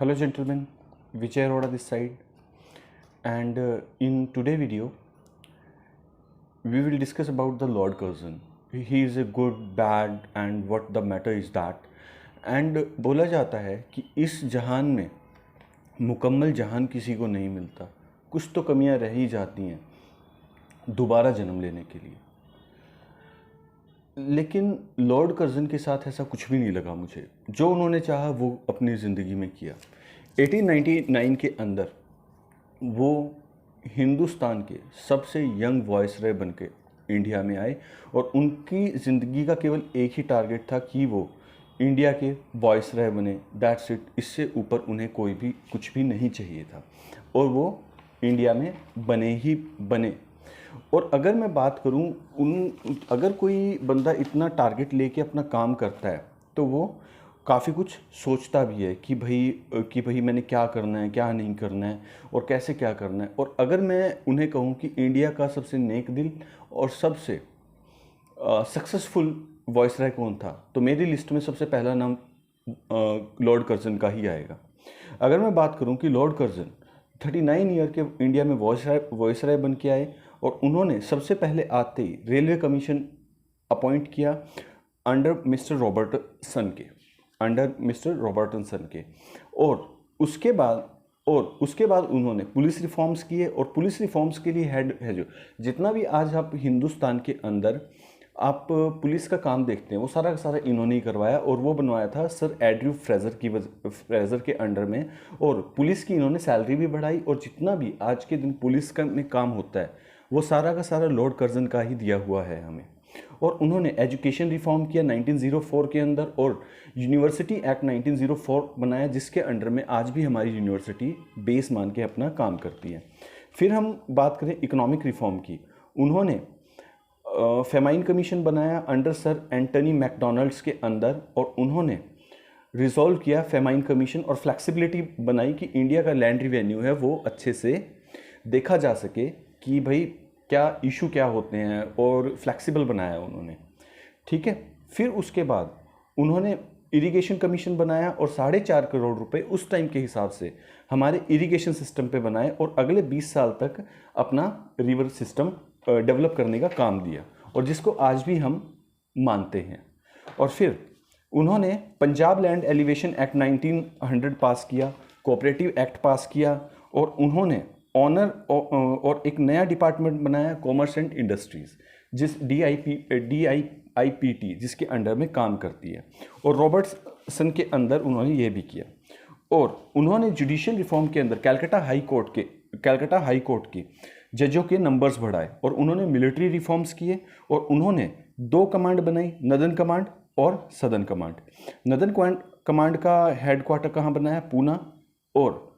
Hello gentlemen, Vijay Arora this side, and in today video we will discuss about the Lord Curzon. He is a good, bad and what the matter is that. And बोला जाता है कि इस जहान में मुकम्मल जहान किसी को नहीं मिलता, कुछ तो कमियां रह ही जाती हैं दोबारा जन्म लेने के लिए। लेकिन लॉर्ड कर्जन के साथ ऐसा कुछ भी नहीं लगा मुझे। जो उन्होंने चाहा वो अपनी ज़िंदगी में किया। 1899 के अंदर वो हिंदुस्तान के सबसे यंग वॉइसरॉय बन के इंडिया में आए और उनकी ज़िंदगी का केवल एक ही टारगेट था कि वो इंडिया के वॉइसरॉय बने। That's it. इससे ऊपर उन्हें कोई भी कुछ भी नहीं चाहिए था और वो इंडिया में बने ही बने। और अगर मैं बात करूं अगर कोई बंदा इतना टारगेट लेके अपना काम करता है तो वो काफ़ी कुछ सोचता भी है कि भाई मैंने क्या करना है, क्या नहीं करना है और कैसे क्या करना है। और अगर मैं उन्हें कहूं कि इंडिया का सबसे नेक दिल और सबसे सक्सेसफुल वॉइसरॉय कौन था, तो मेरी लिस्ट में सबसे पहला नाम लॉर्ड कर्जन का ही आएगा। अगर मैं बात करूं कि लॉर्ड कर्जन 39 ईयर के इंडिया में वॉइसरॉय बन के आए और उन्होंने सबसे पहले आते ही रेलवे कमीशन अपॉइंट किया अंडर मिस्टर रॉबर्टसन के। और उसके बाद उन्होंने पुलिस रिफॉर्म्स किए और पुलिस रिफॉर्म्स के लिए हेड है जो जितना भी आज आप हिंदुस्तान के अंदर आप पुलिस का काम देखते हैं वो सारा का सारा इन्होंने ही करवाया और वो बनवाया था सर एड्रयू फ्रेजर के अंडर में। और पुलिस की इन्होंने सैलरी भी बढ़ाई और जितना भी आज के दिन पुलिस का में काम होता है वो सारा का सारा लॉर्ड कर्जन का ही दिया हुआ है हमें। और उन्होंने एजुकेशन रिफॉर्म किया 1904 के अंदर और यूनिवर्सिटी एक्ट 1904 बनाया जिसके अंडर में आज भी हमारी यूनिवर्सिटी बेस मान के अपना काम करती है। फिर हम बात करें इकोनॉमिक रिफॉर्म की, उन्होंने फेमाइन कमीशन बनाया अंडर सर एंटनी मैकडोनल्ड्स के अंदर और उन्होंने रिजॉल्व किया फेमाइन कमीशन और फ्लेक्सिबिलिटी बनाई कि इंडिया का लैंड रिवेन्यू है वो अच्छे से देखा जा सके कि भाई क्या इशू क्या होते हैं और फ्लेक्सिबल बनाया उन्होंने। ठीक है। फिर उसके बाद उन्होंने इरिगेशन कमीशन बनाया और 4.5 करोड़ रुपए उस टाइम के हिसाब से हमारे इरिगेशन सिस्टम पे बनाए और अगले 20 साल तक अपना रिवर सिस्टम डेवलप करने का काम दिया और जिसको आज भी हम मानते हैं। और फिर उन्होंने पंजाब लैंड एलिवेशन एक्ट 1900 पास किया, कोऑपरेटिव एक्ट पास किया और उन्होंने ऑनर और एक नया डिपार्टमेंट बनाया कॉमर्स एंड इंडस्ट्रीज जिस DIPT जिसके अंडर में काम करती है। और रॉबर्टसन के अंदर उन्होंने ये भी किया। और उन्होंने जुडिशियल रिफॉर्म के अंदर कैलकाटा हाई कोर्ट के जजों के नंबर्स बढ़ाए और उन्होंने मिलिट्री रिफॉर्म्स किए और उन्होंने 2 कमांड बनाई, नदन कमांड और सदर्न कमांड। नदन कमांड का हेडक्वार्टर कहाँ बनाया? पूना। और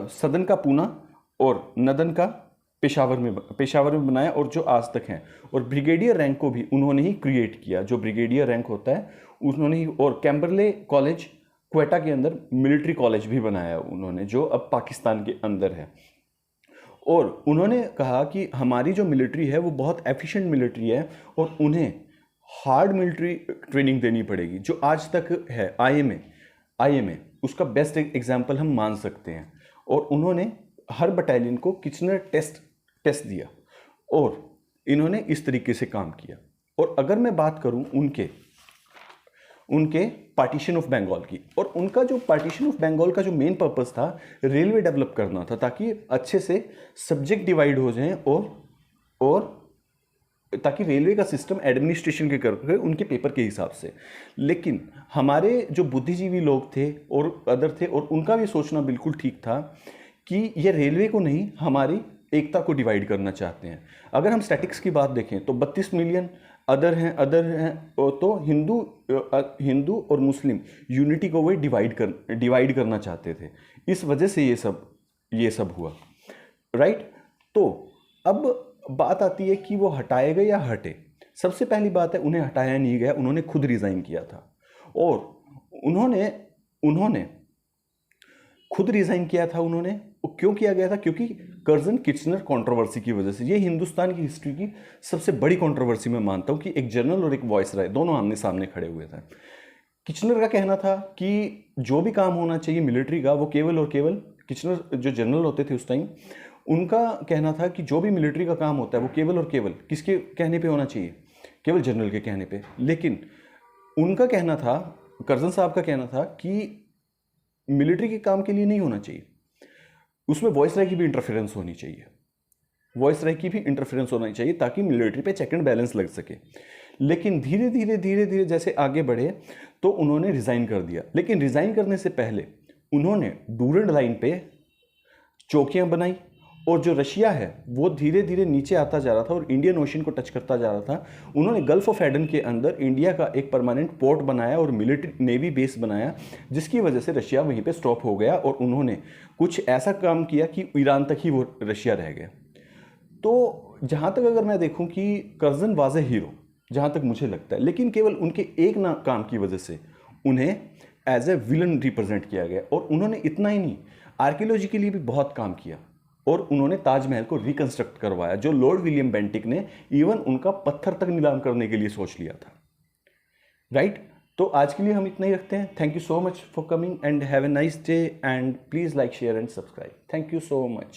सदन का पूना और नदन का पेशावर में बनाया और जो आज तक हैं। और ब्रिगेडियर रैंक को भी उन्होंने ही क्रिएट किया, जो ब्रिगेडियर रैंक होता है उन्होंने ही। और कैम्बरले कॉलेज क्वेटा के अंदर मिलिट्री कॉलेज भी बनाया उन्होंने जो अब पाकिस्तान के अंदर है। और उन्होंने कहा कि हमारी जो मिलिट्री है वो बहुत एफिशिएंट मिलिट्री है और उन्हें हार्ड मिलिट्री ट्रेनिंग देनी पड़ेगी जो आज तक है। IMA उसका बेस्ट एग्जाम्पल हम मान सकते हैं। और उन्होंने हर बटालियन को किचनर टेस्ट दिया और इन्होंने इस तरीके से काम किया। और अगर मैं बात करूं उनके पार्टीशन ऑफ बंगाल की, और उनका जो पार्टीशन ऑफ बंगाल का जो मेन पर्पस था रेलवे डेवलप करना था ताकि अच्छे से सब्जेक्ट डिवाइड हो जाएं और ताकि रेलवे का सिस्टम एडमिनिस्ट्रेशन के करके उनके पेपर के हिसाब से। लेकिन हमारे जो बुद्धिजीवी लोग थे और अदर थे और उनका भी सोचना बिल्कुल ठीक था कि ये रेलवे को नहीं हमारी एकता को डिवाइड करना चाहते हैं। अगर हम स्टैटिक्स की बात देखें तो 32 मिलियन अदर हैं तो हिंदू और मुस्लिम यूनिटी को वे डिवाइड करना चाहते थे। इस वजह से ये सब हुआ, राइट। तो अब बात आती है कि वो हटाए गए या हटे। सबसे पहली बात है उन्हें हटाया नहीं गया, उन्होंने खुद रिजाइन किया था। और उन्होंने खुद रिजाइन किया था उन्होंने क्यों किया गया था? क्योंकि कर्जन किचनर कंट्रोवर्सी की वजह से। ये हिंदुस्तान की हिस्ट्री की सबसे बड़ी कंट्रोवर्सी मैं मानता हूँ कि एक जनरल और एक वॉइसराय दोनों आमने सामने खड़े हुए थे। किचनर का कहना था कि जो भी काम होना चाहिए मिलिट्री का, वो केवल और केवल, किचनर जो जनरल होते थे उस टाइम, उनका कहना था कि जो भी मिलिट्री का काम होता है वो केवल और केवल किसके कहने पे होना चाहिए? केवल जनरल के कहने पे। लेकिन उनका कहना था, कर्जन साहब का कहना था कि मिलिट्री के काम के लिए नहीं होना चाहिए, उसमें वॉइसराय की भी इंटरफेरेंस होनी चाहिए, वॉइसराय की भी इंटरफेरेंस होना चाहिए ताकि मिलिट्री पे चेक एंड बैलेंस लग सके। लेकिन धीरे धीरे जैसे आगे बढ़े तो उन्होंने रिज़ाइन कर दिया। लेकिन रिज़ाइन करने से पहले उन्होंने डूरेंट लाइन पे चौकियां बनाई, और जो रशिया है वो धीरे धीरे नीचे आता जा रहा था और इंडियन ओशन को टच करता जा रहा था। उन्होंने गल्फ ऑफ एडन के अंदर इंडिया का एक परमानेंट पोर्ट बनाया और मिलिट्री नेवी बेस बनाया, जिसकी वजह से रशिया वहीं पे स्टॉप हो गया और उन्होंने कुछ ऐसा काम किया कि ईरान तक ही वो रशिया रह गया। तो जहाँ तक अगर मैं देखूँ कि कर्जन वाज ए हीरो, जहाँ तक मुझे लगता है, लेकिन केवल उनके एक ना काम की वजह से उन्हें एज ए विलन रिप्रेजेंट किया गया। और उन्होंने इतना ही नहीं, आर्कियोलॉजी के लिए भी बहुत काम किया और उन्होंने ताजमहल को रिकंस्ट्रक्ट करवाया, जो लॉर्ड विलियम बेंटिक ने इवन उनका पत्थर तक नीलाम करने के लिए सोच लिया था। राइट? तो आज के लिए हम इतना ही रखते हैं। Thank you so much for coming and have a nice day, and please like, share and subscribe. Thank you so much.